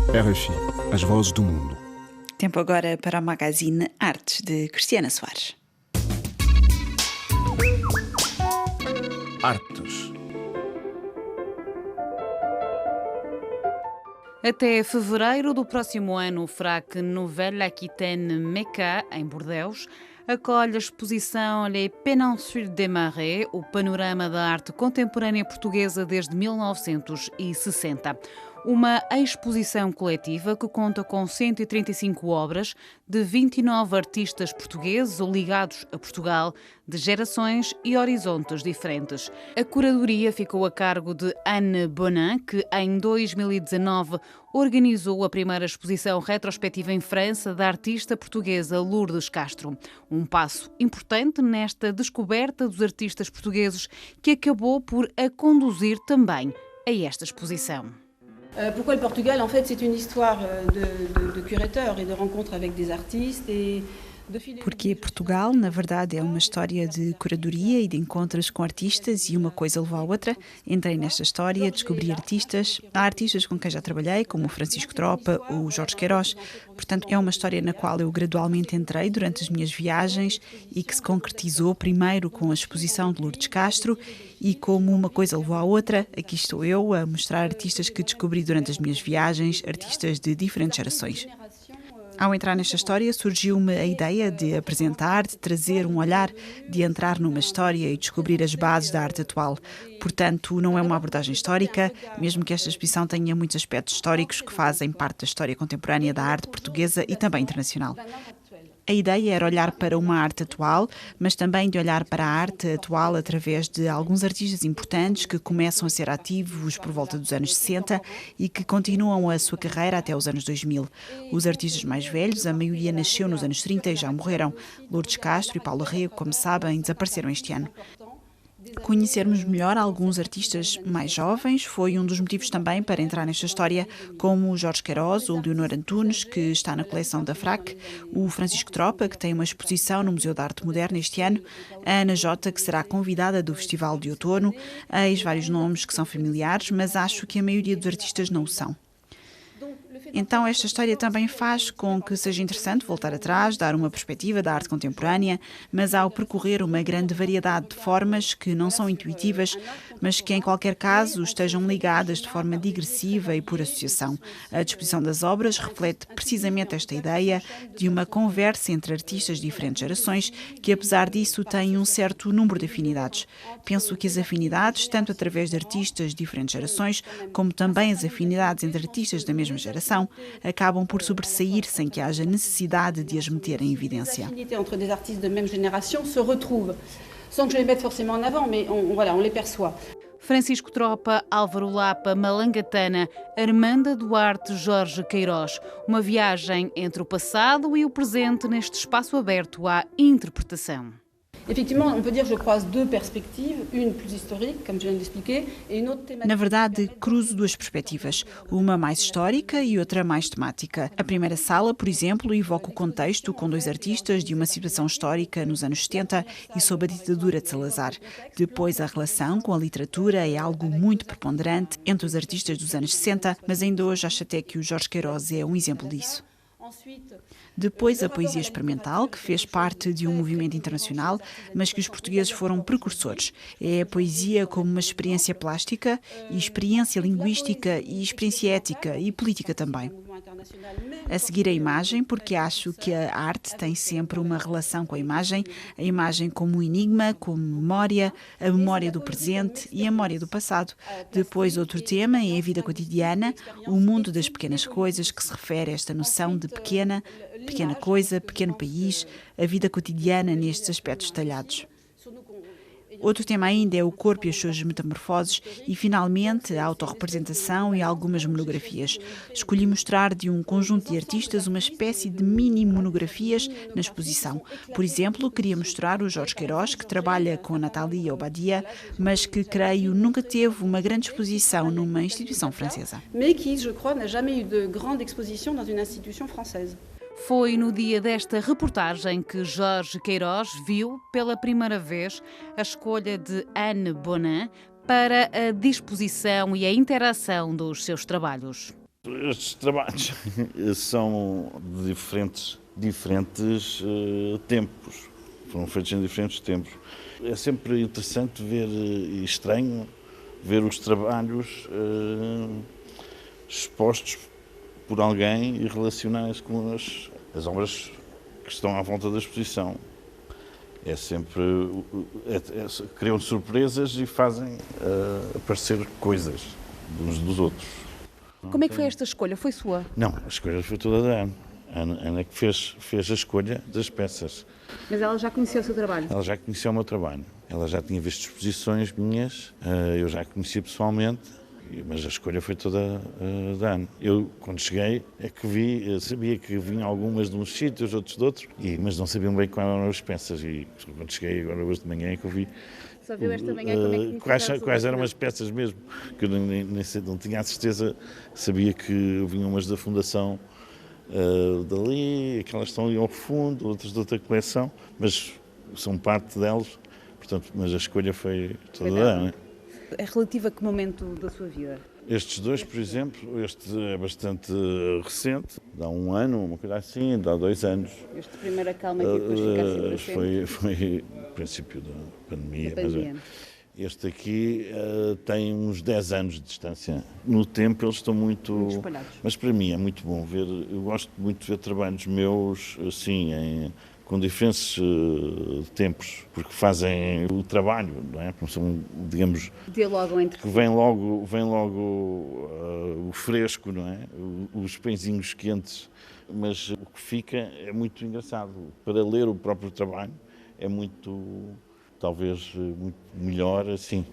RFI, as vozes do mundo. Tempo agora para o magazine Artes, de Cristiana Soares. Artes. Até fevereiro do próximo ano, o FRAC Nouvelle Aquitaine Mecca, em Bordeus, acolhe a exposição Les Péninsules des Marais, o panorama da arte contemporânea portuguesa desde 1960. Uma exposição coletiva que conta com 135 obras de 29 artistas portugueses ou ligados a Portugal, de gerações e horizontes diferentes. A curadoria ficou a cargo de Anne Bonin, que em 2019 organizou a primeira exposição retrospectiva em França da artista portuguesa Lourdes Castro. Um passo importante nesta descoberta dos artistas portugueses que acabou por a conduzir também a esta exposição. Pourquoi le Portugal? En fait, c'est une histoire de curateurs et de rencontres avec des artistes et Porque Portugal, na verdade, é uma história de curadoria e de encontros com artistas e uma coisa levou à outra. Entrei nesta história, descobri artistas. Há artistas com quem já trabalhei, como o Francisco Tropa ou o Jorge Queiroz. Portanto, é uma história na qual eu gradualmente entrei durante as minhas viagens e que se concretizou primeiro com a exposição de Lourdes Castro e como uma coisa levou à outra, aqui estou eu a mostrar artistas que descobri durante as minhas viagens, artistas de diferentes gerações. Ao entrar nesta história, surgiu-me a ideia de apresentar, de trazer um olhar, de entrar numa história e descobrir as bases da arte atual. Portanto, não é uma abordagem histórica, mesmo que esta exposição tenha muitos aspectos históricos que fazem parte da história contemporânea da arte portuguesa e também internacional. A ideia era olhar para uma arte atual, mas também de olhar para a arte atual através de alguns artistas importantes que começam a ser ativos por volta dos anos 60 e que continuam a sua carreira até os anos 2000. Os artistas mais velhos, a maioria nasceu nos anos 30 e já morreram. Lourdes Castro e Paulo Rego, como sabem, desapareceram este ano. Conhecermos melhor alguns artistas mais jovens foi um dos motivos também para entrar nesta história, como o Jorge Queiroz, o Leonor Antunes, que está na coleção da FRAC, o Francisco Tropa, que tem uma exposição no Museu de Arte Moderna este ano, a Ana Jota, que será convidada do Festival de Outono, eis vários nomes que são familiares, mas acho que a maioria dos artistas não o são. Então esta história também faz com que seja interessante voltar atrás, dar uma perspectiva da arte contemporânea, mas ao percorrer uma grande variedade de formas que não são intuitivas, mas que em qualquer caso estejam ligadas de forma digressiva e por associação. A disposição das obras reflete precisamente esta ideia de uma conversa entre artistas de diferentes gerações que, apesar disso, têm um certo número de afinidades. Penso que as afinidades, tanto através de artistas de diferentes gerações, como também as afinidades entre artistas da mesma geração, acabam por sobressair sem que haja necessidade de as meter em evidência. Les affinités entre des artistes de même génération se retrouvent, sans que je les mette forcément en avant, mais on les perçoit. Francisco Tropa, Álvaro Lapa, Malangatana, Armanda Duarte, Jorge Queiroz. Uma viagem entre o passado e o presente neste espaço aberto à interpretação. Effectivement, on peut dire que je croise deux perspectives, une plus historique, comme je viens d'expliquer, et une autre thématique. Na verdade, cruzo duas perspectivas, uma mais histórica e outra mais temática. A primeira sala, por exemplo, evoca o contexto com dois artistas de uma situação histórica nos anos 70 e sob a ditadura de Salazar. Depois, a relação com a literatura é algo muito preponderante entre os artistas dos anos 60, mas ainda hoje acho até que o Jorge Queiroz é um exemplo disso. Depois, a poesia experimental, que fez parte de um movimento internacional, mas que os portugueses foram precursores. É a poesia como uma experiência plástica, e experiência linguística, e experiência ética e política também. A seguir a imagem, porque acho que a arte tem sempre uma relação com a imagem como um enigma, como memória, a memória do presente e a memória do passado. Depois, outro tema é a vida cotidiana, o mundo das pequenas coisas, que se refere a esta noção de pequena coisa, pequeno país, a vida cotidiana nestes aspectos detalhados. Outro tema ainda é o corpo e as suas metamorfoses e, finalmente, a autorrepresentação e algumas monografias. Escolhi mostrar de um conjunto de artistas uma espécie de mini-monografias na exposição. Por exemplo, queria mostrar o Jorge Queiroz, que trabalha com a Nathalie Obadia, mas que, creio, nunca teve uma grande exposição numa instituição francesa. Mais qui, je crois, n'a jamais eu de grande exposition dans une institution française. Foi no dia desta reportagem que Jorge Queiroz viu pela primeira vez a escolha de Anne Bonin para a disposição e a interação dos seus trabalhos. Estes trabalhos são de diferentes tempos, foram feitos em diferentes tempos. É sempre interessante ver e estranho ver os trabalhos expostos por alguém e relacionados com as obras que estão à volta da exposição. É sempre criam surpresas e fazem aparecer coisas uns dos outros. Como é que foi esta escolha? Foi sua? Não, a escolha foi toda da Ana. A Ana que fez a escolha das peças. Mas ela já conhecia o seu trabalho? Ela já conhecia o meu trabalho. Ela já tinha visto exposições minhas, eu já a conhecia pessoalmente, mas a escolha foi toda da Ana. Eu, quando cheguei, é que vi, sabia que vinham algumas de uns sítios, outros de outros, mas não sabiam bem quais eram as peças. E quando cheguei, agora hoje de manhã, é que eu vi. Só viu esta manhã como é que quais eram as peças mesmo, que eu não tinha a certeza, sabia que vinham umas da Fundação dali, aquelas estão ali ao fundo, outras de outra coleção, mas são parte delas, portanto, mas a escolha foi toda da Ana. É relativa a que momento da sua vida? Estes dois, por exemplo, este é bastante recente, dá 1 ano, uma coisa assim, dá 2 anos. Este primeiro acalma e depois fica assim para sempre? Foi o princípio da pandemia. Mas este aqui tem uns 10 anos de distância. No tempo eles estão muito espalhados. Mas para mim é muito bom ver, eu gosto muito de ver trabalhos meus assim, com diferentes tempos, porque fazem o trabalho, não é? São, digamos, dialogam entre que vem logo o fresco, não é? Os pãezinhos quentes, mas o que fica é muito engraçado. Para ler o próprio trabalho é talvez muito melhor assim.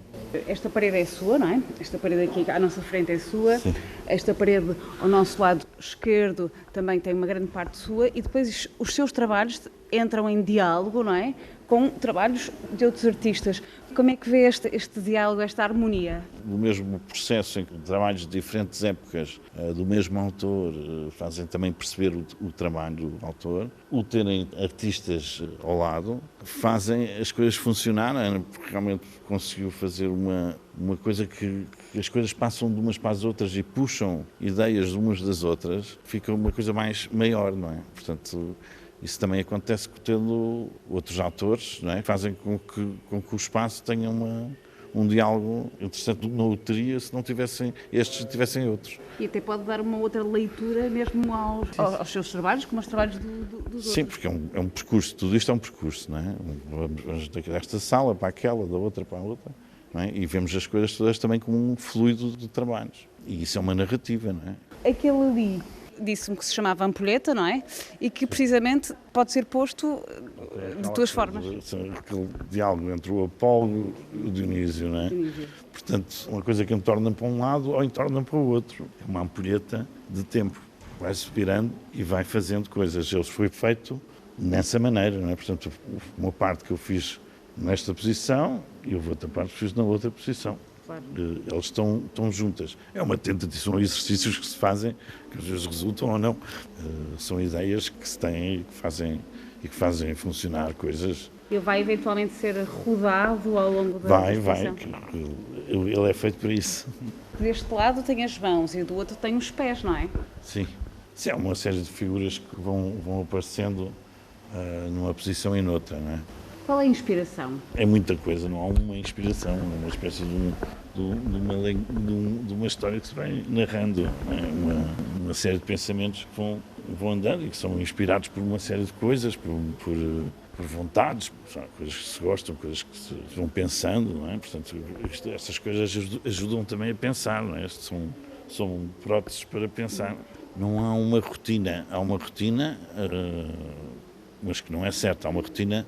Esta parede é sua, não é? Esta parede aqui à nossa frente é sua. Sim. Esta parede ao nosso lado esquerdo também tem uma grande parte sua e depois os seus trabalhos entram em diálogo, não é? Com trabalhos de outros artistas. Como é que vê este diálogo, esta harmonia? O mesmo processo em que trabalhos de diferentes épocas do mesmo autor fazem também perceber o trabalho do autor. O terem artistas ao lado fazem as coisas funcionarem, porque realmente conseguiu fazer uma coisa que as coisas passam de umas para as outras e puxam ideias de umas das outras, fica uma coisa maior, não é? Portanto, isso também acontece tendo outros autores, não é? Fazem com que o espaço tenha um diálogo interessante. Não o teria se não tivessem estes, tivessem outros. E até pode dar uma outra leitura mesmo aos seus trabalhos, como aos trabalhos dos outros. Sim, porque é um percurso, tudo isto é um percurso, não é? Vamos desta sala para aquela, da outra para a outra, não é? E vemos as coisas todas também como um fluido de trabalhos. E isso é uma narrativa, não é? Aquele ali disse-me que se chamava ampulheta, não é? E que precisamente pode ser posto de duas formas. Aquele diálogo entre o Apolo e o Dionísio, não é? Portanto, uma coisa que entorna para um lado ou entorna para o outro. É uma ampulheta de tempo. Vai-se virando e vai fazendo coisas. Ele foi feito nessa maneira, não é? Portanto, uma parte que eu fiz nesta posição e a outra parte que fiz na outra posição. Claro. Eles estão juntas. É uma tentativa, são exercícios que se fazem, que às vezes resultam ou não. São ideias que se têm e que fazem funcionar coisas. Ele vai eventualmente ser rodado ao longo da Vai. Ele é feito para isso. Deste lado tem as mãos e do outro tem os pés, não é? Sim. Sim, há uma série de figuras que vão aparecendo numa posição e noutra, não é? Qual é a inspiração? É muita coisa, não há uma inspiração, é uma espécie de uma história que se vai narrando, uma série de pensamentos que vão andando e que são inspirados por uma série de coisas, por vontades, coisas que se gostam, coisas que se vão pensando, não é? Portanto, estas coisas ajudam também a pensar, não é? São próteses para pensar. Não há uma rotina, mas que não é certa, há uma rotina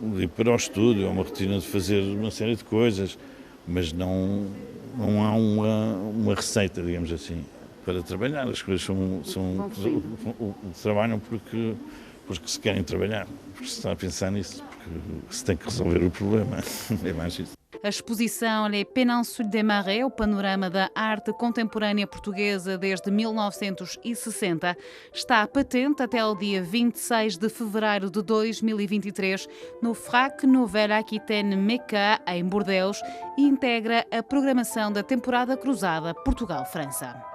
de ir para o estúdio, é uma rotina de fazer uma série de coisas, mas não há uma receita, digamos assim, para trabalhar. As coisas trabalham porque se querem trabalhar, porque se está a pensar nisso, porque se tem que resolver o problema. É mais isso. A exposição Les Péninsules des Marais, o panorama da arte contemporânea portuguesa desde 1960, está patente até o dia 26 de fevereiro de 2023 no FRAC Nouvelle Aquitaine Mecca, em Bordeaux, e integra a programação da temporada cruzada Portugal-França.